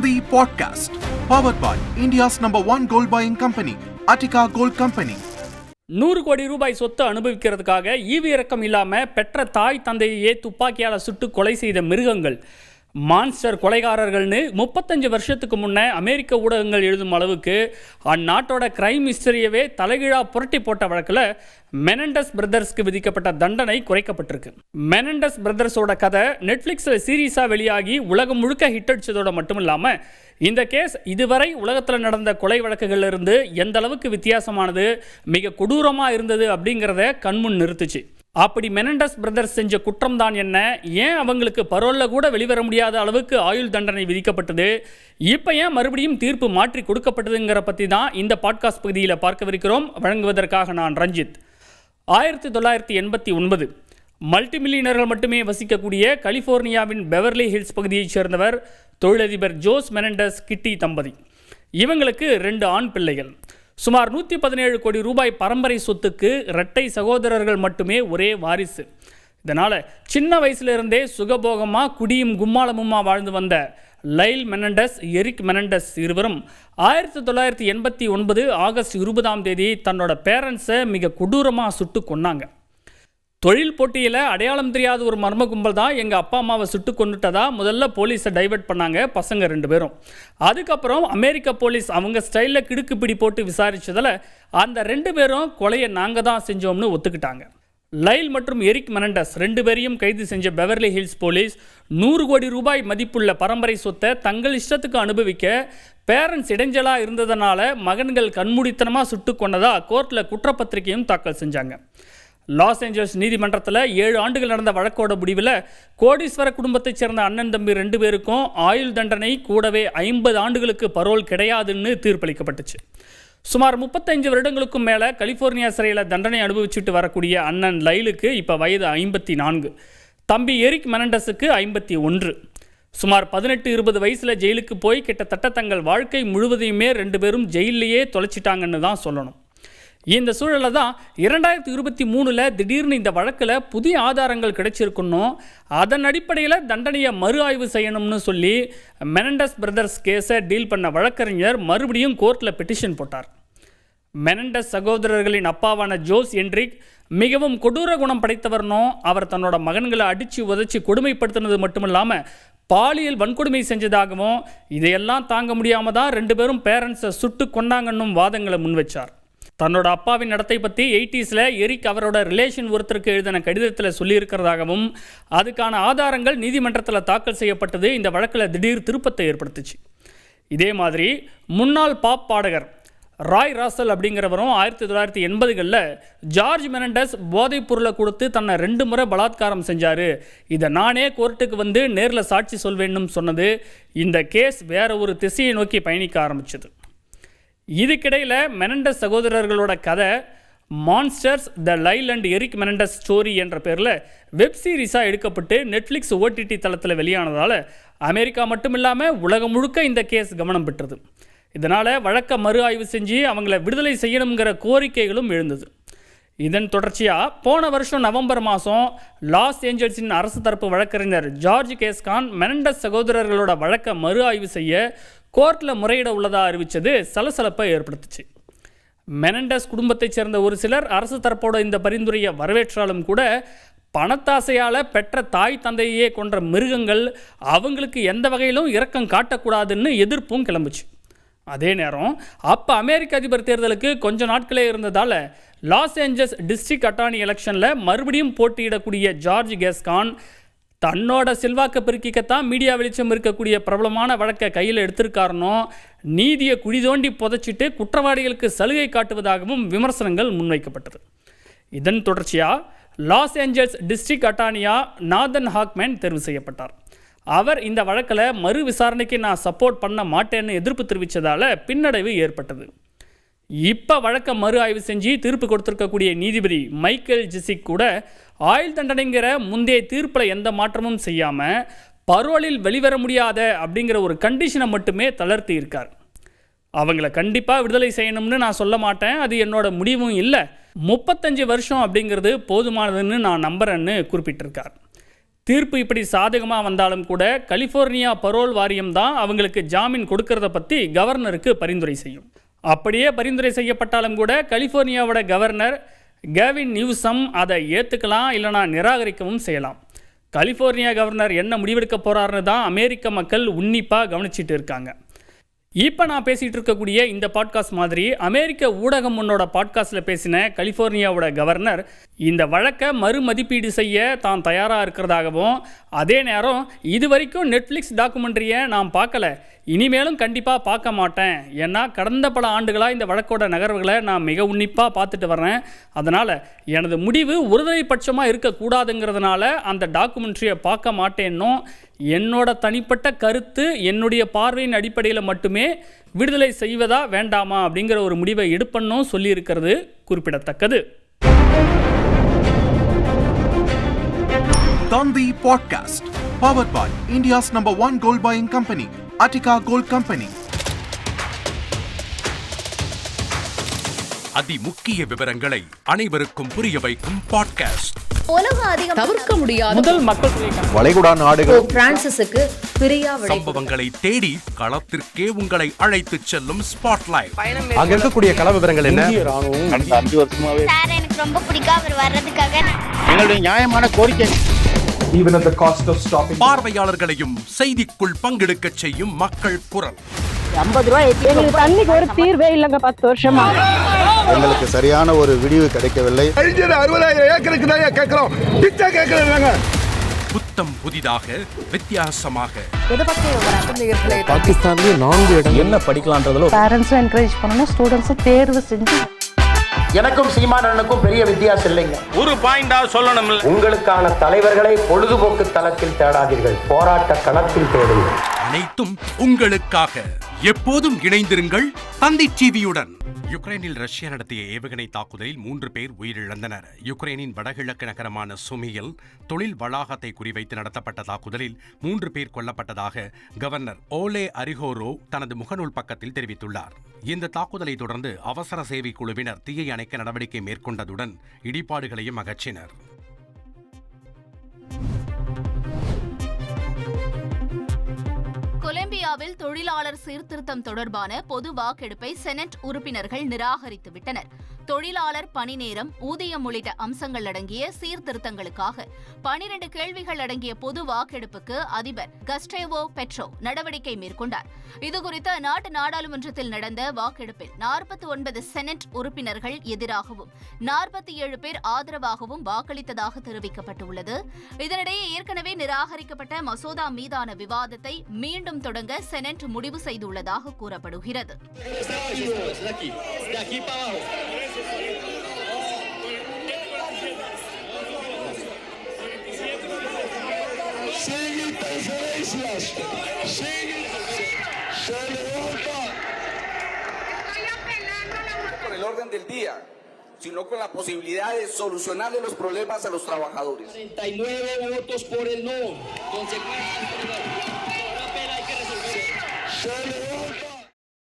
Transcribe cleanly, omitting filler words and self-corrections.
Nandi Podcast, powered by India's #1 gold buying company, Attica Gold Company. 100 கோடி ரூபாய் சொத்து அனுபவிக்கிறதுக்காக ஈவு இரக்கம் இல்லாமல் பெற்ற தாய் தந்தையே துப்பாக்கியால் சுட்டு கொலை செய்த மிருகங்கள், மான்ஸ்டர் கொலைகாரர்கள்னு 35 வருஷத்துக்கு முன்னே அமெரிக்க ஊடகங்கள் எழுதும் அளவுக்கு அந்நாட்டோட கிரைம் ஹிஸ்டரியவே தலைகீழாக புரட்டி போட்ட வழக்கில் மெனண்டஸ் பிரதர்ஸ்க்கு விதிக்கப்பட்ட தண்டனை குறைக்கப்பட்டிருக்கு. மெனண்டஸ் பிரதர்ஸோட கதை நெட்ஃப்ளிக்ஸில் சீரீஸாக வெளியாகி உலகம் முழுக்க ஹிட் அடிச்சதோட மட்டும் இல்லாமல் இந்த கேஸ் இதுவரை உலகத்தில் நடந்த கொலை வழக்குகளிலிருந்து எந்த அளவுக்கு வித்தியாசமானது, மிக கொடூரமாக இருந்தது அப்படிங்கிறத கண்முன் நிறுத்துச்சு. அப்படி மெனண்டஸ் பிரதர்ஸ் செஞ்ச குற்றம் தான் என்ன, ஏன் அவங்களுக்கு பரோலில் கூட வெளிவர முடியாத அளவுக்கு ஆயுள் தண்டனை விதிக்கப்பட்டது, இப்போ ஏன் மறுபடியும் தீர்ப்பு மாற்றி கொடுக்கப்பட்டதுங்கிற பற்றி தான் இந்த பாட்காஸ்ட் பகுதியில் பார்க்கவிருக்கிறோம். வழங்குவதற்காக நான் ரஞ்சித். 1989 மல்டி மில்லியனர்கள் மட்டுமே வசிக்கக்கூடிய கலிஃபோர்னியாவின் பெவர்லி ஹில்ஸ் பகுதியைச் சேர்ந்தவர் தொழிலதிபர் ஜோஸ் மெனண்டஸ் கிட்டி தம்பதி. இவங்களுக்கு 2 ஆண் பிள்ளைகள். சுமார் 117 கோடி ரூபாய் பரம்பரை சொத்துக்கு இரட்டை சகோதரர்கள் மட்டுமே ஒரே வாரிசு. இதனால் சின்ன வயசுலேருந்தே சுகபோகமாக குடியும் கும்மாளமுமா வாழ்ந்து வந்த லைல் மெனண்டஸ், எரிக் மெனண்டஸ் இருவரும் 1989 ஆகஸ்ட் 20 தன்னோட பேரண்ட்ஸை மிக கொடூரமாக சுட்டு கொன்னாங்க. தொழில் போட்டியில் அடையாளம் தெரியாத ஒரு மர்ம கும்பல் தான் எங்கள் அப்பா அம்மாவை சுட்டு கொண்டுட்டதா முதல்ல போலீஸை டைவர்ட் பண்ணாங்க பசங்க 2 பேரும். அதுக்கப்புறம் அமெரிக்க போலீஸ் அவங்க ஸ்டைலில் கிடுக்குப்பிடி போட்டு விசாரித்ததில் அந்த 2 பேரும் கொலையை நாங்கள் தான் செஞ்சோம்னு ஒத்துக்கிட்டாங்க. லைல் மற்றும் எரிக் மெனண்டஸ் 2 பேரையும் கைது செஞ்ச பெவர்லி ஹில்ஸ் போலீஸ் 100 கோடி ரூபாய் மதிப்புள்ள பரம்பரை சொத்தை தங்கள் இஷ்டத்துக்கு அனுபவிக்க பேரண்ட்ஸ் இடைஞ்சலாக இருந்ததுனால மகன்கள் கண்மூடித்தனமாக சுட்டு கொண்டதா கோர்ட்டில் குற்றப்பத்திரிகையும் தாக்கல் செஞ்சாங்க. லாஸ் ஏஞ்சல்ஸ் நீதிமன்றத்தில் 7 ஆண்டுகள் நடந்த வழக்கோட முடிவில் கோடீஸ்வர குடும்பத்தைச் சேர்ந்த அண்ணன் தம்பி 2 பேருக்கும் ஆயுள் தண்டனை கூடவே 50 ஆண்டுகளுக்கு பரோல் கிடையாதுன்னு தீர்ப்பளிக்கப்பட்டுச்சு. சுமார் 35 வருடங்களுக்கும் மேலே கலிஃபோர்னியா சிறையில் தண்டனை அனுபவிச்சுட்டு வரக்கூடிய அண்ணன் லைலுக்கு இப்போ வயது 54, தம்பி எரிக் மெனண்டஸுக்கு 51. சுமார் 18-20 வயசில் ஜெயிலுக்கு போய் கிட்டத்தட்ட தங்கள் வாழ்க்கை முழுவதையுமே 2 பேரும் ஜெயிலையே தொலைச்சிட்டாங்கன்னு தான் சொல்லணும். இந்த சூழலில் தான் 2023 திடீர்னு இந்த வழக்கில் புதிய ஆதாரங்கள் கிடைச்சிருக்கணும், அதன் அடிப்படையில் தண்டனையை மறு ஆய்வு செய்யணும்னு சொல்லி மெனண்டஸ் பிரதர்ஸ் கேஸை டீல் பண்ண வழக்கறிஞர் மறுபடியும் கோர்ட்டில் பெட்டிஷன் போட்டார். மெனண்டஸ் சகோதரர்களின் அப்பாவான ஜோஸ் என்ரிக் மிகவும் கொடூர குணம் படைத்தவர்னோ, அவர் தன்னோட மகன்களை அடித்து உதச்சி கொடுமைப்படுத்தினது மட்டும் இல்லாமல் பாலியல் வன்கொடுமை செஞ்சதாகவும், இதையெல்லாம் தாங்க முடியாமல் தான் 2 பேரும் பேரண்ட்ஸை சுட்டு கொண்டாங்கன்னும் வாதங்களை முன்வச்சார். தன்னோட அப்பாவின் நடத்தை பற்றி 80s எரிக் அவரோட ரிலேஷன் ஒருத்தருக்கு எழுதின கடிதத்தில் சொல்லியிருக்கிறதாகவும், அதுக்கான ஆதாரங்கள் நீதிமன்றத்தில் தாக்கல் செய்யப்பட்டது இந்த வழக்கில் திடீர் திருப்பத்தை ஏற்படுத்துச்சு. இதே மாதிரி முன்னாள் பாப் பாடகர் ராய் ராசல் அப்படிங்கிறவரும் 1980களில் ஜார்ஜ் மெனண்டஸ் போதைப் பொருளை கொடுத்து தன்னை 2 முறை பலாத்காரம் செஞ்சார், இதை நானே கோர்ட்டுக்கு வந்து நேரில் சாட்சி சொல்வேன்னு சொன்னது இந்த கேஸ் வேற ஒரு திசையை நோக்கி பயணிக்க ஆரம்பிச்சது. இதுக்கிடையில் மெனண்டஸ் சகோதரர்களோட கதை monsters the Lyle and Erik Menendez story என்ற பேரில் வெப் சீரிஸாக எடுக்கப்பட்டு நெட்ஃப்ளிக்ஸ் OTT தளத்தில் வெளியானதால் அமெரிக்கா மட்டும் இல்லாமல் உலகம் முழுக்க இந்த கேஸ் கவனம் பெற்றது. இதனால் வழக்கை மறு ஆய்வு செஞ்சு அவங்கள விடுதலை செய்யணுங்கிற கோரிக்கைகளும் எழுந்தது. இதன் தொடர்ச்சியாக போன வருஷம் நவம்பர் மாதம் லாஸ் ஏஞ்சல்ஸின் அரசு தரப்பு வழக்கறிஞர் ஜார்ஜ் கேஸ்கான் மெனண்டஸ் சகோதரர்களோட வழக்கை மறு ஆய்வு செய்ய கோர்ட்டில் முறையிட உள்ளதாக அறிவித்தது சலசலப்பை ஏற்படுத்துச்சு. மெனண்டஸ் குடும்பத்தைச் சேர்ந்த ஒரு சிலர் அரசு தரப்போட இந்த பரிந்துரையை வரவேற்றாலும் கூட பணத்தாசையால் பெற்ற தாய் தந்தையே கொன்ற மிருகங்கள் அவங்களுக்கு எந்த வகையிலும் இரக்கம் காட்டக்கூடாதுன்னு எதிர்ப்பும் கிளம்புச்சு. அதே நேரம் அப்போ அமெரிக்க அதிபர் தேர்தலுக்கு கொஞ்ச நாட்களே இருந்ததால் லாஸ் ஏஞ்சல்ஸ் டிஸ்ட்ரிக்ட் அட்டார்னி எலெக்ஷனில் மறுபடியும் போட்டியிடக்கூடிய ஜார்ஜ் கேஸ்கான் தன்னோட செல்வாக்கை பெருக்கிக்கத்தான் மீடியா வெளிச்சம் இருக்கக்கூடிய பிரபலமான வழக்கை கையில் எடுத்திருக்காருனோ, நீதியை குழி தோண்டி புதைச்சிட்டு குற்றவாளிகளுக்கு சலுகை காட்டுவதாகவும் விமர்சனங்கள் முன்வைக்கப்பட்டது. இதன் தொடர்ச்சியாக லாஸ் ஏஞ்சல்ஸ் டிஸ்ட்ரிக்ட் அட்டார்னியாக நாதன் ஹாக்மேன் தேர்வு செய்யப்பட்டார். அவர் இந்த வழக்கில் மறு விசாரணைக்கு நான் சப்போர்ட் பண்ண மாட்டேன்னு எதிர்ப்பு தெரிவித்ததால் பின்னடைவு ஏற்பட்டது. இப்போ வழக்கை மறு ஆய்வு செஞ்சு தீர்ப்பு கொடுத்துருக்கக்கூடிய நீதிபதி மைக்கேல் ஜெசிக் கூட ஆயுள் தண்டனைங்கிற முந்தைய தீர்ப்பில் எந்த மாற்றமும் செய்யாமல் பரோலில் வெளிவர முடியாத அப்படிங்கிற ஒரு கண்டிஷனை மட்டுமே தளர்த்தி இருக்கார். அவங்கள கண்டிப்பாக விடுதலை செய்யணும்னு நான் சொல்ல மாட்டேன், அது என்னோட முடிவும் இல்லை, 35 வருஷம் அப்படிங்கிறது போதுமானதுன்னு நான் நம்புறேன்னு குறிப்பிட்டிருக்கார். தீர்ப்பு இப்படி சாதகமாக வந்தாலும் கூட கலிஃபோர்னியா பரோல் வாரியம் தான் அவங்களுக்கு ஜாமீன் கொடுக்கறத பற்றி கவர்னருக்கு பரிந்துரை செய்யும். அப்படியே பரிந்துரை செய்யப்பட்டாலும் கூட கலிஃபோர்னியாவோட கவர்னர் கேவின் நியூசம் அதை ஏற்றுக்கலாம், இல்லைனா நிராகரிக்கவும் செய்யலாம். கலிஃபோர்னியா கவர்னர் என்ன முடிவெடுக்க போகிறாருன்னு தான் அமெரிக்க மக்கள் உன்னிப்பாக கவனிச்சிட்டு இருக்காங்க. இப்போ நான் பேசிகிட்டு இருக்கக்கூடிய இந்த பாட்காஸ்ட் மாதிரி அமெரிக்க ஊடகம் முன்னோட பாட்காஸ்ட்டில் பேசின கலிஃபோர்னியாவோட கவர்னர் இந்த வழக்கை மறுமதிப்பீடு செய்ய தான் தயாராக இருக்கிறதாகவும், அதே நேரம் இது வரைக்கும் நெட்ஃப்ளிக்ஸ் டாக்குமெண்ட்ரியை நான் பார்க்கல, இனிமேலும் கண்டிப்பாக பார்க்க மாட்டேன், ஏன்னா கடந்த பல ஆண்டுகளாக இந்த வழக்கோட நகர்வுகளை நான் மிக உன்னிப்பாக பார்த்துட்டு வர்றேன், அதனால் எனது முடிவு ஒருதலைப்பட்சமாக இருக்கக்கூடாதுங்கிறதுனால அந்த டாக்குமெண்ட்ரியை பார்க்க மாட்டேன்னும், என்னோட தனிப்பட்ட கருத்து என்னுடைய பார்வையின் அடிப்படையில் மட்டுமே விடுதலை செய்வதா வேண்டாமா அப்படிங்கிற ஒரு முடிவை எடுப்பண்ணும் சொல்லியிருக்கிறது குறிப்பிடத்தக்கது. Dandi Podcast, powered by India's #1 gold buying company, Attica Gold Company. அதிமுக்கிய விவரங்களை அனைவருக்கும் புரிய வைக்கும் பாட்காஸ்ட். தவிர்க்க முடியாத முதல் மக்கள் வளைகுடா நாடுகள் பிரான்சிஸுக்கு பிரியா சம்பவங்களை தேடி களத்திற்கே உங்களை அழைத்து செல்லும் ஸ்பாட்லைட். அங்க இருக்கக்கூடிய கள விவரங்கள் என்ன? கடந்த 5 வருஷமாவே சார் எனக்கு ரொம்ப பிடிக்கும் அவர் வர்றதுக்காக. எங்களுடைய நியாயமான கோரிக்கை. Even at the cost of stopping. பார்வையாளர்களையும் செய்திக்குள் பங்கெடுக்க செய்யும் மக்கள் குரல். 50 ரூபாய் எங்களுக்கு தண்ணிக்கு ஒரு தீர்வே இல்லைங்க 10 வருஷமா. எங்களுக்கு சரியான ஒரு விடிவு கிடைக்கவில்லை. 60,000 ஏக்கருக்கு தான் கேட்கிறோம், பிச்சை கேட்கறாங்க. புத்தம் புதிதாக வித்தியாசமாக பாகிஸ்தான்லயே 4 இடம் என்ன படிக்கலாம்ன்றதுல பேரண்ட்ஸும் என்கரேஜ் பண்ணணும், ஸ்டூடெண்ட்ஸும் தேர்வு செஞ்சு. எனக்கும் சீமானனுக்கும் பெரிய வித்தியாசம் இல்லைங்க. ஒரு பாயிண்டா சொல்லணும். உங்களுக்கான தலைவர்களை பொழுதுபோக்கு தளத்தில் தேடாதீர்கள், போராட்ட களத்தில் தேடுங்கள். அனைத்தும் உங்களுக்காக. எப்போதும் இணைந்திருங்கள் தந்தி டிவியுடன். யுக்ரைனில் ரஷ்யா நடத்திய ஏவுகணை தாக்குதலில் 3 பேர் உயிரிழந்தனர். யுக்ரைனின் வடகிழக்கு நகரமான சுமியில் தொழில் வளாகத்தை குறிவைத்து நடத்தப்பட்ட தாக்குதலில் 3 பேர் கொல்லப்பட்டதாக கவர்னர் ஓலே அரிஹோரோ தனது முகநூல் பக்கத்தில் தெரிவித்துள்ளார். இந்த தாக்குதலை தொடர்ந்து அவசர சேவை குழுவினர் தீயை அணைக்க நடவடிக்கை மேற்கொண்டதுடன் இடிபாடுகளையும் அகற்றினர். கொலம்பியாவில் தொழிலாளர் சீர்திருத்தம் தொடர்பான பொது வாக்கெடுப்பை செனட் உறுப்பினர்கள் நிராகரித்துவிட்டனர். தொழிலாளர் பணி நேரம், ஊதியம் உள்ளிட்ட அம்சங்கள் அடங்கிய சீர்திருத்தங்களுக்காக 12 கேள்விகள் அடங்கிய பொது வாக்கெடுப்புக்கு அதிபர் கஸ்டேவோ பெட்ரோ நடவடிக்கை மேற்கொண்டார். இதுகுறித்து அந்நாட்டு நாடாளுமன்றத்தில் நடந்த வாக்கெடுப்பில் 49 செனட் உறுப்பினர்கள் எதிராகவும் 47 பேர் ஆதரவாகவும் வாக்களித்ததாக தெரிவிக்கப்பட்டுள்ளது. இதனிடையே ஏற்கனவே நிராகரிக்கப்பட்ட மசோதா மீதான விவாதத்தை மீண்டும் தொடங்க செனட் முடிவு செய்துள்ளதாக கூறப்படுகிறது. Con el orden del día, sino con la posibilidad de solucionarle los problemas a los trabajadores. 39 votos por el no. Consecuencia. Hay que resolver.